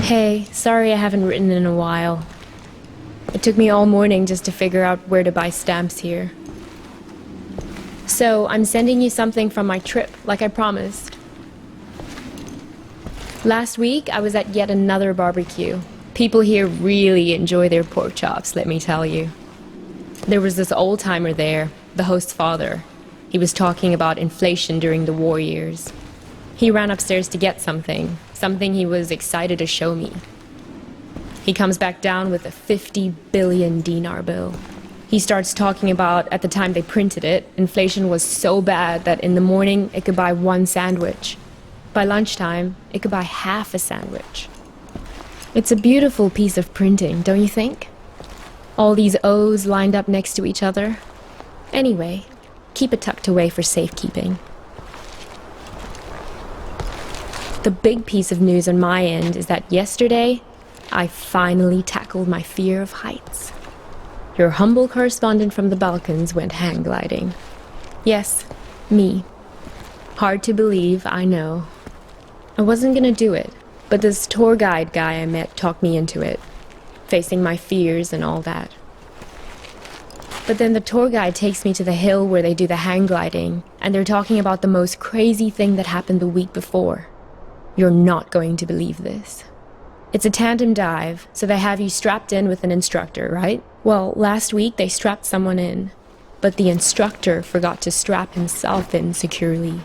Hey, sorry I haven't written in a while. It took me all morning just to figure out where to buy stamps here. So, I'm sending you something from my trip, like I promised. Last week, I was at yet another barbecue. People here really enjoy their pork chops, let me tell you. There was this old-timer there, the host's father. He was talking about inflation during the war years. He ran upstairs to get something he was excited to show me. He comes back down with a 50 billion dinar bill. He starts talking about, at the time they printed it, inflation was so bad that in the morning it could buy one sandwich. By lunchtime, it could buy half a sandwich. It's a beautiful piece of printing, don't you think? All these O's lined up next to each other. Anyway, keep it tucked away for safekeeping. The big piece of news on my end is that yesterday, I finally tackled my fear of heights. Your humble correspondent from the Balkans went hang gliding. Yes, me. Hard to believe, I know. I wasn't gonna do it, but this tour guide guy I met talked me into it, facing my fears and all that. But then the tour guide takes me to the hill where they do the hang gliding, and they're talking about the most crazy thing that happened the week before. You're not going to believe this. It's a tandem dive, so they have you strapped in with an instructor, right? Well, last week they strapped someone in, but the instructor forgot to strap himself in securely.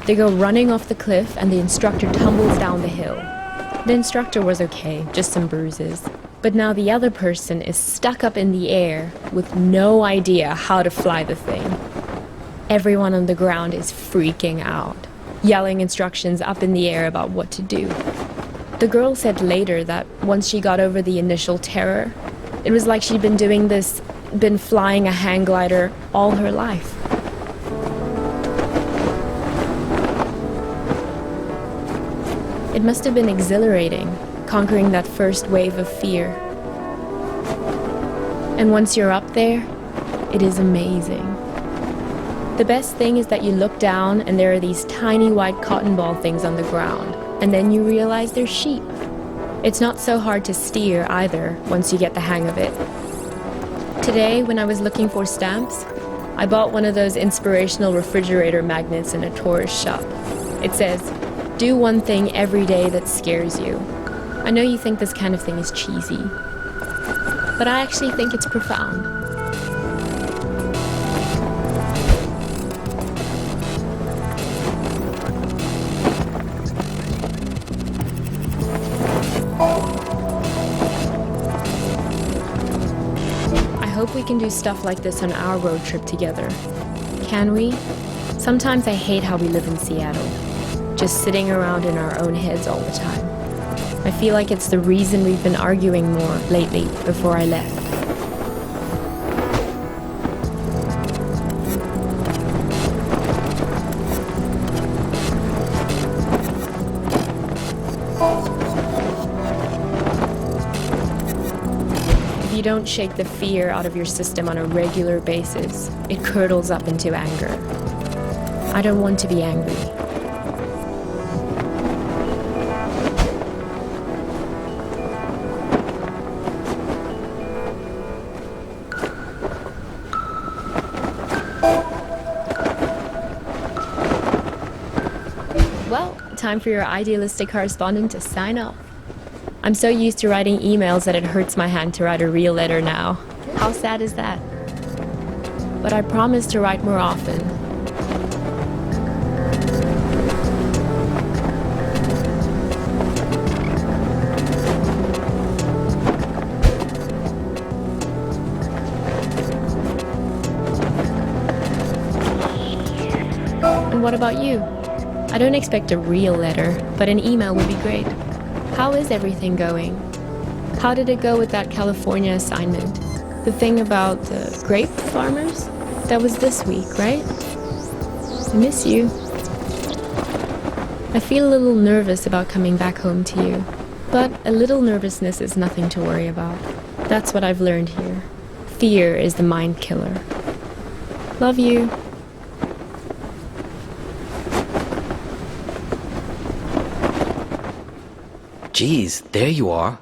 They go running off the cliff and the instructor tumbles down the hill. The instructor was okay, just some bruises. But now the other person is stuck up in the air with no idea how to fly the thing. Everyone on the ground is freaking out, yelling instructions up in the air about what to do. The girl said later that once she got over the initial terror, it was like she'd been flying a hang glider all her life. It must have been exhilarating, conquering that first wave of fear. And once you're up there, it is amazing. The best thing is that you look down and there are these tiny white cotton ball things on the ground, and then you realize they're sheep. It's not so hard to steer either, once you get the hang of it. Today, when I was looking for stamps, I bought one of those inspirational refrigerator magnets in a tourist shop. It says, "Do one thing every day that scares you." I know you think this kind of thing is cheesy, but I actually think it's profound. I hope we can do stuff like this on our road trip together. Can we? Sometimes I hate how we live in Seattle, just sitting around in our own heads all the time. I feel like it's the reason we've been arguing more lately before I left. If you don't shake the fear out of your system on a regular basis, it curdles up into anger. I don't want to be angry. Well, time for your idealistic correspondent to sign off. I'm so used to writing emails that it hurts my hand to write a real letter now. How sad is that? But I promise to write more often. And what about you? I don't expect a real letter, but an email would be great. How is everything going? How did it go with that California assignment? The thing about the grape farmers? That was this week, right? I miss you. I feel a little nervous about coming back home to you, but a little nervousness is nothing to worry about. That's what I've learned here. Fear is the mind killer. Love you. Geez, there you are.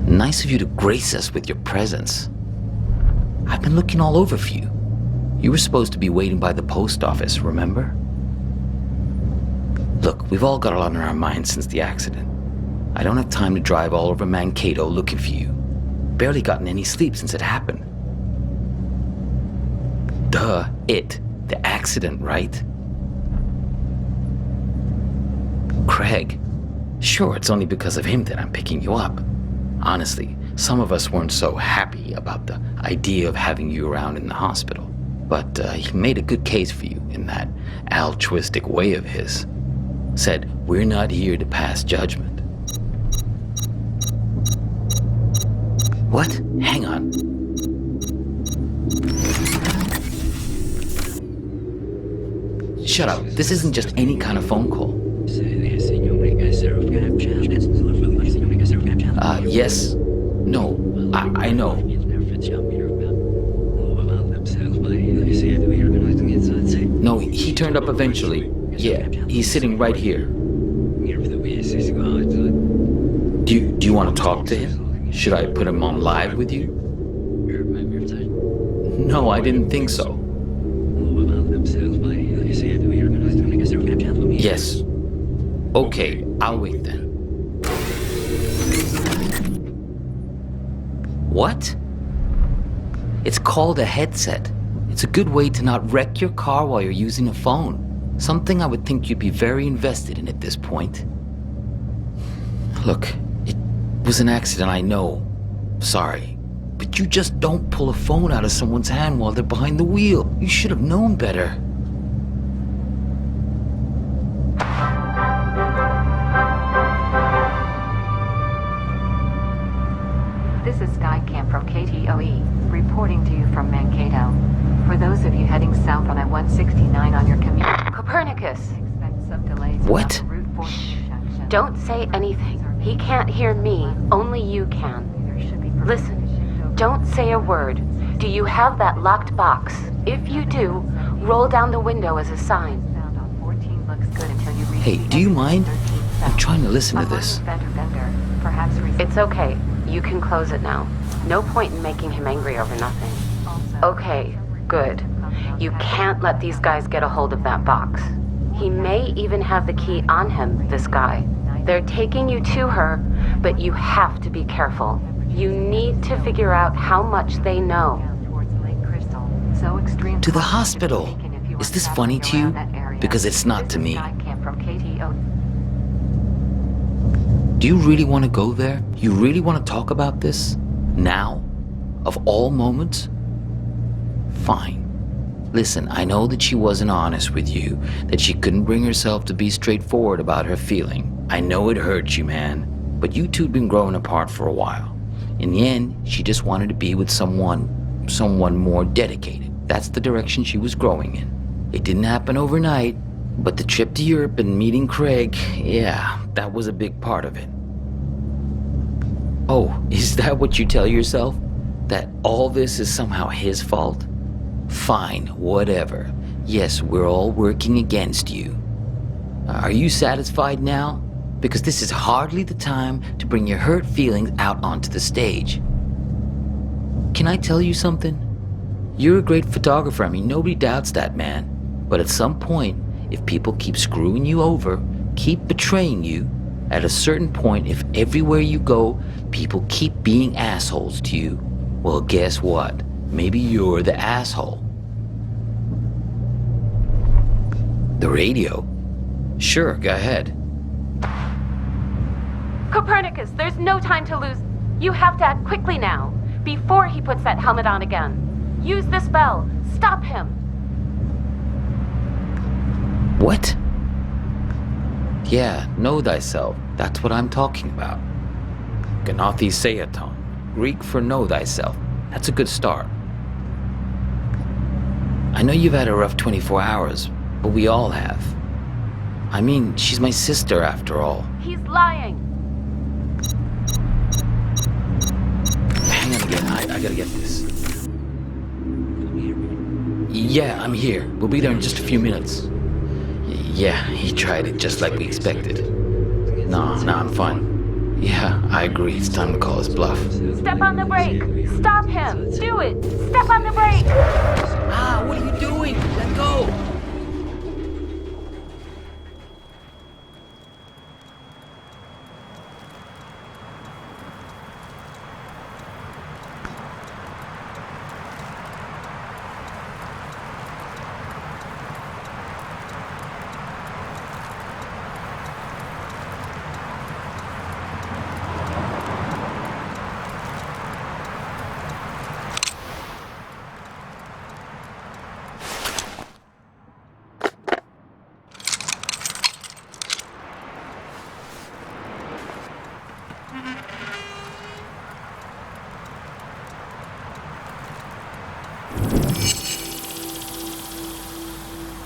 Nice of you to grace us with your presence. I've been looking all over for you. You were supposed to be waiting by the post office, remember? Look, we've all got a lot on our minds since the accident. I don't have time to drive all over Mankato looking for you. Barely gotten any sleep since it happened. Duh, the accident, right? Craig, sure, it's only because of him that I'm picking you up. Honestly, some of us weren't so happy about the idea of having you around in the hospital. But he made a good case for you in that altruistic way of his. Said, we're not here to pass judgment. What? Hang on. Shut up. This isn't just any kind of phone call. Yes. No. I know. No, he turned up eventually. Yeah, he's sitting right here. Do you want to talk to him? Should I put him on live with you? No, I didn't think so. Yes. Okay, I'll wait then. What? It's called a headset. It's a good way to not wreck your car while you're using a phone. Something I would think you'd be very invested in at this point. Look, it was an accident, I know. Sorry. But you just don't pull a phone out of someone's hand while they're behind the wheel. You should have known better. This is Skycam from KTOE, reporting to you from Mankato. For those of you heading south on I-169 on your commute, Copernicus! expect some delays. What? around the Route 4 intersection. Don't say anything. He can't hear me. Only you can. There should be Listen, don't say a word. Do you have that locked box? If you do, roll down the window as a sign. Found on 14 looks good until you reach Hey, the do you exit mind? 13 I'm south. trying to listen to Upward this. with Bender. Perhaps It's okay. You can close it now. No point in making him angry over nothing. Okay, good. You can't let these guys get a hold of that box. He may even have the key on him, this guy. They're taking you to her, but you have to be careful. You need to figure out how much they know. To the hospital. Is this funny to you? Because it's not to me. Do you really want to go there? You really want to talk about this? Now? Of all moments? Fine. Listen, I know that she wasn't honest with you, that she couldn't bring herself to be straightforward about her feeling. I know it hurt you, man, but you two'd been growing apart for a while. In the end, she just wanted to be with someone more dedicated. That's the direction she was growing in. It didn't happen overnight, but the trip to Europe and meeting Craig, yeah, that was a big part of it. Oh, is that what you tell yourself? That all this is somehow his fault? Fine, whatever. Yes, we're all working against you. Are you satisfied now? Because this is hardly the time to bring your hurt feelings out onto the stage. Can I tell you something? You're a great photographer, I mean, nobody doubts that, man. But at some point, if people keep screwing you over, keep betraying you, at a certain point, if everywhere you go, people keep being assholes to you, well, guess what? Maybe you're the asshole. The radio? Sure, go ahead. Copernicus, there's no time to lose. You have to act quickly now, before he puts that helmet on again. Use this bell. Stop him. What? Yeah, know thyself. That's what I'm talking about. Gnathi Seaton, Greek for know thyself. That's a good start. I know you've had a rough 24 hours, but we all have. I mean, she's my sister after all. He's lying. Hang on again, I gotta get this. Yeah, I'm here. We'll be there in just a few minutes. Yeah, he tried it just like we expected. No, I'm fine. Yeah, I agree. It's time to call his bluff. Step on the brake! Stop him! Do it! Step on the brake! Ah, what are you doing? Let go!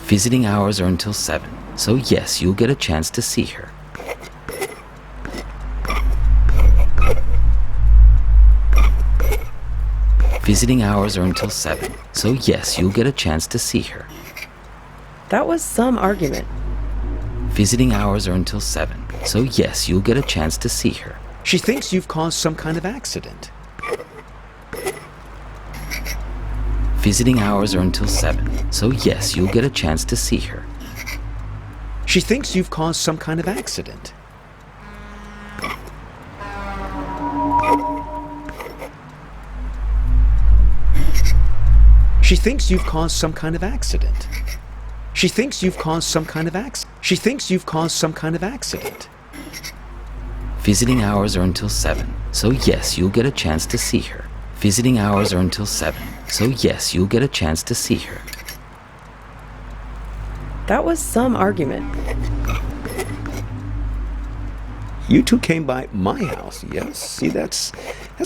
Visiting hours are until 7, so yes, you'll get a chance to see her. Visiting hours are until 7, so yes, you'll get a chance to see her. That was some argument. Visiting hours are until 7, so yes, you'll get a chance to see her. She thinks you've caused some kind of accident. Visiting hours are until 7, so yes, you'll get a chance to see her. She thinks you've caused some kind of accident. She thinks you've caused some kind of accident. She thinks you've caused some kind of accident. She thinks you've caused some kind of accident. Visiting hours are until 7, so yes, you'll get a chance to see her. Visiting hours are until 7, so yes, you'll get a chance to see her. That was some argument. You two came by my house, yes? See, that's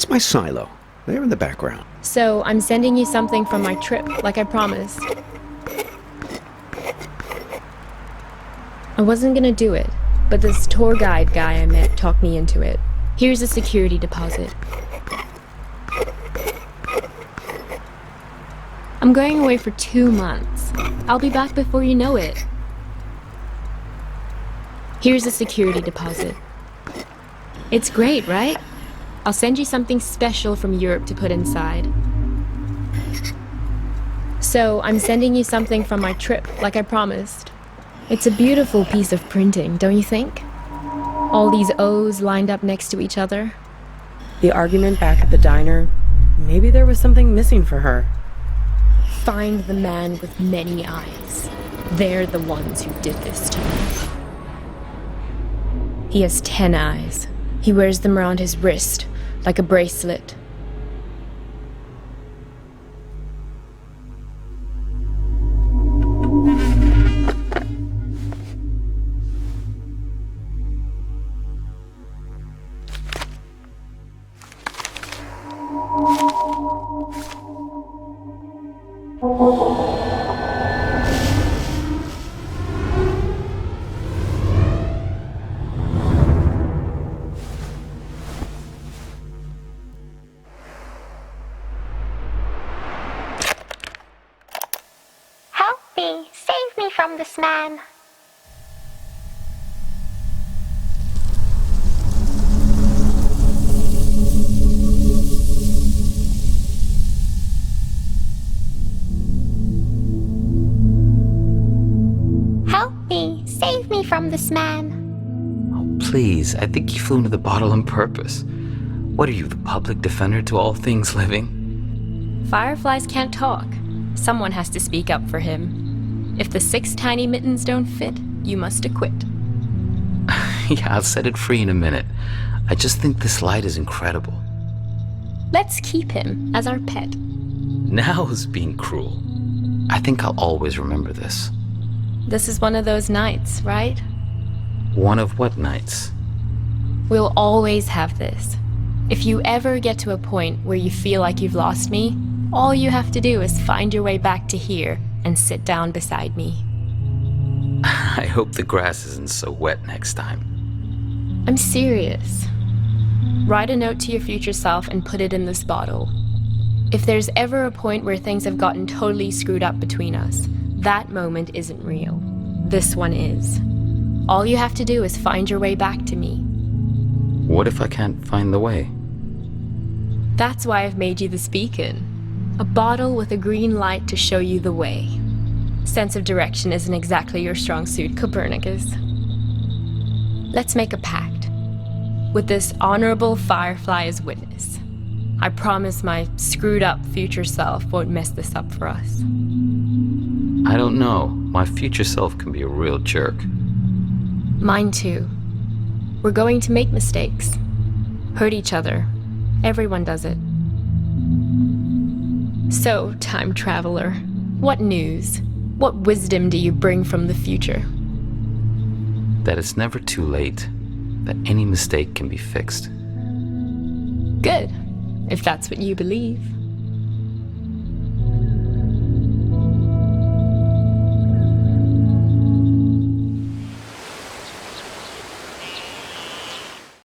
my silo. There in the background. So, I'm sending you something from my trip, like I promised. I wasn't gonna do it, but this tour guide guy I met talked me into it. Here's a security deposit. I'm going away for 2 months. I'll be back before you know it. Here's a security deposit. It's great, right? I'll send you something special from Europe to put inside. So, I'm sending you something from my trip, like I promised. It's a beautiful piece of printing, don't you think? All these O's lined up next to each other. The argument back at the diner, maybe there was something missing for her. Find the man with many eyes. They're the ones who did this to me. He has 10 eyes. He wears them around his wrist, like a bracelet. Help me! Save me from this man! Help me! Save me from this man! Oh, please, I think you flew into the bottle on purpose. What are you, the public defender to all things living? Fireflies can't talk. Someone has to speak up for him. If the 6 tiny mittens don't fit, you must acquit. Yeah, I'll set it free in a minute. I just think this light is incredible. Let's keep him as our pet. Now is being cruel. I think I'll always remember this. This is one of those nights, right? One of what nights? We'll always have this. If you ever get to a point where you feel like you've lost me, all you have to do is find your way back to here and sit down beside me. I hope the grass isn't so wet next time. I'm serious. Write a note to your future self and put it in this bottle. If there's ever a point where things have gotten totally screwed up between us, that moment isn't real. this one is. All you have to do is find your way back to me. What if I can't find the way? That's why I've made you this beacon. A bottle with a green light to show you the way. Sense of direction isn't exactly your strong suit, Copernicus. Let's make a pact. With this honorable Firefly as witness. I promise my screwed up future self won't mess this up for us. I don't know. My future self can be a real jerk. Mine too. We're going to make mistakes. Hurt each other. Everyone does it. So, time traveler, what news? What wisdom do you bring from the future? That it's never too late. That any mistake can be fixed. Good, if that's what you believe.